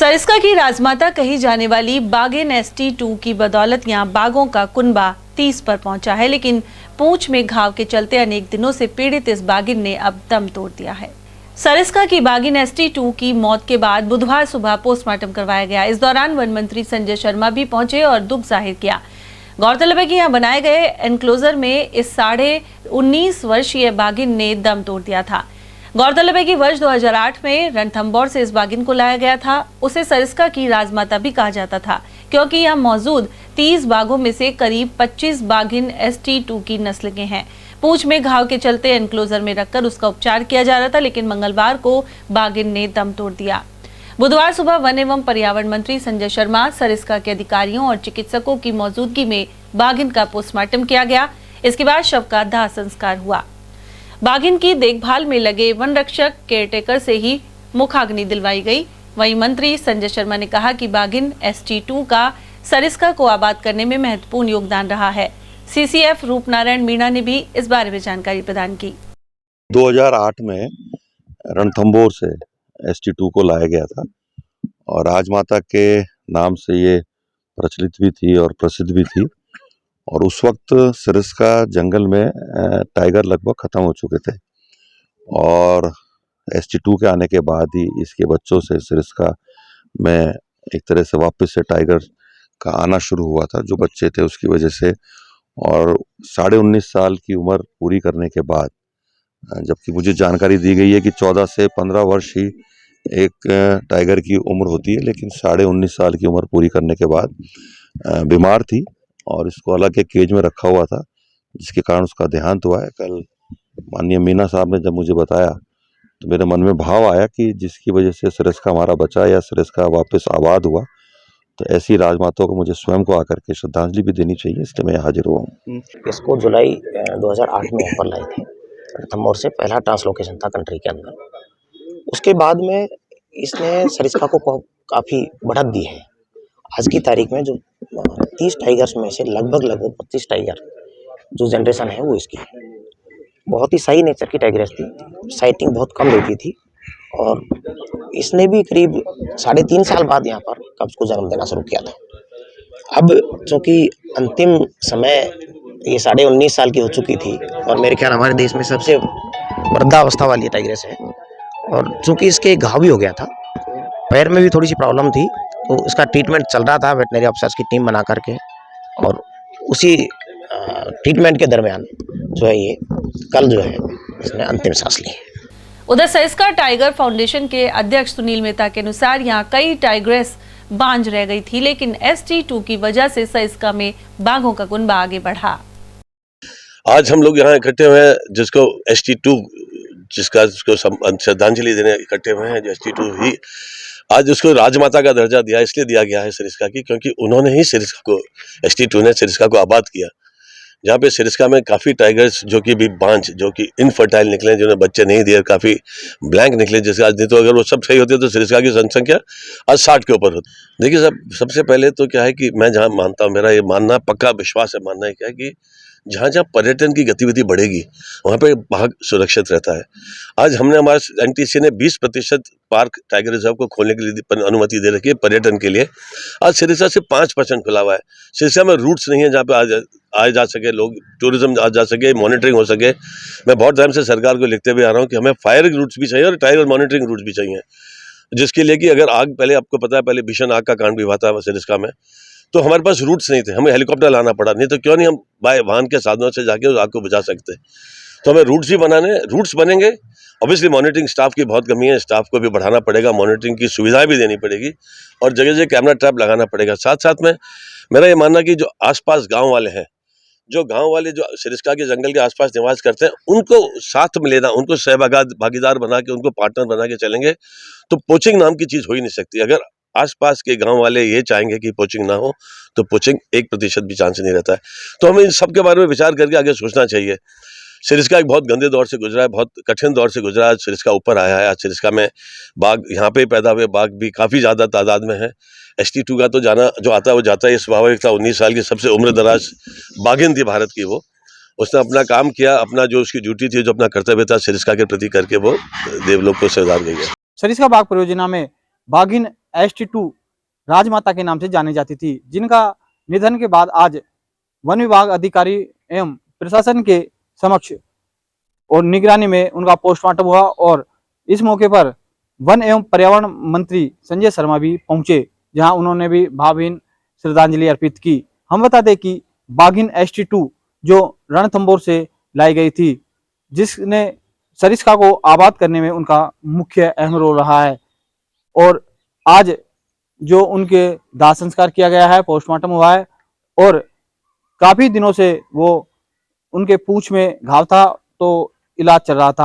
सरिस्का की राजमाता कही जाने वाली बाघिन ST2 की बदौलत यहां बाघों का कुनबा 30 पर पहुंचा है, लेकिन पूंछ में घाव के चलते अनेक दिनों से पीड़ित इस बाघिन ने अब दम तोड़ दिया है। सरिस्का की बाघिन ST2 की मौत के बाद बुधवार सुबह पोस्टमार्टम करवाया गया। इस दौरान वन मंत्री संजय शर्मा भी पहुंचे और दुख जाहिर किया। गौरतलब है कि यहाँ बनाए गए एनक्लोजर में इस 19.5 वर्षीय बाघिन ने दम तोड़ दिया था। गौरतलब है कि वर्ष 2008 में रणथंभौर से इस बाघिन को लाया गया था। उसे सरिस्का की राजमाता भी कहा जाता था, क्योंकि यहाँ मौजूद 30 बाघों में से करीब 25 बाघिन ST2 की नस्ल के हैं। पूंछ में घाव के चलते एनक्लोजर में रखकर उसका उपचार किया जा रहा था, लेकिन मंगलवार को बाघिन ने दम तोड़ दिया। बुधवार सुबह वन एवं पर्यावरण मंत्री संजय शर्मा, सरिस्का के अधिकारियों और चिकित्सकों की मौजूदगी में बाघिन का पोस्टमार्टम किया गया। इसके बाद शव का दाह संस्कार हुआ। बाघिन की देखभाल में लगे वन रक्षक केयरटेकर से ही मुखाग्नि दिलवाई गई। वहीं मंत्री संजय शर्मा ने कहा कि बाघिन ST2 का सरिस्का को आबाद करने में महत्वपूर्ण योगदान रहा है। CCF रूपनारायण मीणा ने भी इस बारे में जानकारी प्रदान की। 2008 में रणथंभौर से ST2 को लाया गया था और राजमाता के नाम से ये प्रचलित भी थी और प्रसिद्ध भी थी। और उस वक्त सरिस्का जंगल में टाइगर लगभग खत्म हो चुके थे और ST2 के आने के बाद ही इसके बच्चों से सरिस्का में एक तरह से वापस से टाइगर का आना शुरू हुआ था, जो बच्चे थे उसकी वजह से। और 19.5 साल की उम्र पूरी करने के बाद, जबकि मुझे जानकारी दी गई है कि 14 से 15 वर्ष ही एक टाइगर की उम्र होती है, लेकिन 19.5 साल की उम्र पूरी करने के बाद बीमार थी और इसको अलग एक केज में रखा हुआ था, जिसके कारण उसका देहांत हुआ है। कल माननीय मीना साहब ने जब मुझे बताया तो मेरे मन में भाव आया कि जिसकी वजह से सरिस्का हमारा बचा या सरिस्का वापस आबाद हुआ, तो ऐसी राजमाताओं को मुझे स्वयं को आकर के श्रद्धांजलि भी देनी चाहिए, इसलिए मैं हाजिर हुआ हूँ। इसको जुलाई 2008 में यहाँ पर लाए थे। रणथंभौर से पहला ट्रांसलोकेशन था कंट्री के अंदर। उसके बाद में इसने सरिस्का को काफ़ी बढ़त दी है। आज की तारीख में जो 30 टाइगर्स में से लगभग 25 टाइगर जो जनरेशन है वो इसकी है। बहुत ही सही नेचर की टाइग्रेस थी, साइटिंग बहुत कम देती थी और इसने भी करीब 3.5 साल बाद यहाँ पर कब्ज को जन्म देना शुरू किया था। अब चूँकि अंतिम समय ये 19.5 साल की हो चुकी थी और मेरे ख्याल हमारे देश में सबसे वृद्धावस्था वाली टाइग्रेस है। और चूँकि इसके घाव भी हो गया था, पैर में भी थोड़ी सी प्रॉब्लम थी, तो इसका ट्रीटमेंट चल रहा था वेटनरी ऑफिसर्स की टीम बना करके। और उसी ट्रीटमेंट के दरमियान जो है ये कल जो है इसने अंतिम सांस ली। उधर सरिस्का टाइगर फाउंडेशन के अध्यक्ष सुनील मेहता के अनुसार यहाँ कई टाइग्रेस बांझ रह गई थी, लेकिन ST2 की वजह से सरिस्का में बाघों का कुनबा आगे बढ़ा। आज हम लोग यहाँ इकट्ठे हुए हैं, जिसको ST2 जिसको श्रद्धांजलि देने इकट्ठे हुए हैं। जो ST2 ही आज उसको राजमाता का दर्जा दिया, इसलिए दिया गया है सरिस्का की, क्योंकि उन्होंने ही सरिस्का को, ST2 ने सरिस्का को आबाद किया। जहाँ पे सरिस्का में काफ़ी टाइगर्स जो कि भी बांझ, जो कि इनफर्टाइल निकले, जिन्होंने बच्चे नहीं दिए, काफ़ी ब्लैंक निकले, जैसे आज नहीं तो अगर वो सब सही होते तो सरिस्का की जनसंख्या आज 60 के ऊपर होती। देखिए सबसे पहले तो क्या है कि मैं जहाँ मानता हूँ, मेरा ये मानना पक्का विश्वास है, मानना है क्या है कि जहाँ जहाँ पर्यटन की गतिविधि बढ़ेगी वहाँ पे बाघ सुरक्षित रहता है। आज हमने हमारे NTC ने 20% पार्क टाइगर रिजर्व को खोलने के लिए अनुमति दे रखी है पर्यटन के लिए। आज सरिस्का से 5% खुला हुआ है। सरिस्का में रूट्स नहीं है जहाँ पे आए जा सके, लोग टूरिज्म आ जा सके, मॉनिटरिंग हो सके। मैं बहुत टाइम से सरकार को लिखते हुए आ रहा हूँ कि हमें फायरिंग रूट्स भी चाहिए और टाइगर मॉनिटरिंग रूट्स भी चाहिए, जिसके लिए कि अगर आग, पहले आपको पता है पहले भीषण आग का कांड भी हुआ था सरिस्का में, तो हमारे पास रूट्स नहीं थे, हमें हेलीकॉप्टर लाना पड़ा, नहीं तो क्यों नहीं हम बाय वाहन के साधनों से जाके उस आग को बुझा सकते। तो हमें रूट्स भी बनाने, रूट्स बनेंगे। ऑब्वियसली मॉनिटरिंग स्टाफ की बहुत कमी है, स्टाफ को भी बढ़ाना पड़ेगा, मॉनिटरिंग की सुविधाएं भी देनी पड़ेगी और जगह जगह कैमरा ट्रैप लगाना पड़ेगा। साथ साथ में मेरा ये मानना कि जो आसपास गाँव वाले हैं, जो गांव वाले जो सरिस्का के जंगल के आसपास निवास करते हैं, उनको साथ में लेना, उनको भागीदार बना के, उनको पार्टनर बना के चलेंगे तो पोचिंग नाम की चीज़ हो ही नहीं सकती। अगर आसपास के गांव वाले ये चाहेंगे कि पोचिंग ना हो तो पोचिंग 1% भी चांस नहीं रहता है। तो हमें इन सब के बारे में विचार करके आगे सोचना चाहिए। सरिस्का एक बहुत गंदे दौर से गुजरा है, बहुत कठिन दौर से गुजरा है। सरिस्का ऊपर आया है। आज सरिस्का में बाघ, यहाँ पे पैदा हुए बाघ भी काफ़ी ज़्यादा तादाद में है। ST2 का तो जाना जो आता है वो जाता है, ये स्वाभाविक था। 19 साल की सबसे उम्र दराज बाघिन थी भारत की वो। उसने अपना काम किया, अपना जो उसकी ड्यूटी थी, जो अपना कर्तव्य था सरिस्का के प्रति करके वो देवलोक को सरदार गई है। सरिस्का बाघ परियोजना में बाघिन ST2 राजमाता के नाम से जानी जाती थी, जिनका निधन के बाद आज वन विभाग अधिकारी एवं प्रशासन के समक्ष और निगरानी में उनका पोस्टमार्टम हुआ और इस मौके पर वन एवं पर्यावरण मंत्री संजय शर्मा भी पहुंचे, जहां उन्होंने भी भावभीनी श्रद्धांजलि अर्पित की। हम बता दें कि बाघिन ST2 जो रणथंभौर से लाई गई थी, जिसने सरिस्का को आबाद करने में उनका मुख्य अहम रोल रहा है, और आज जो उनके दाह संस्कार किया गया है, पोस्टमार्टम हुआ है, और काफी दिनों से वो उनके पूंछ में घाव था तो इलाज चल रहा था।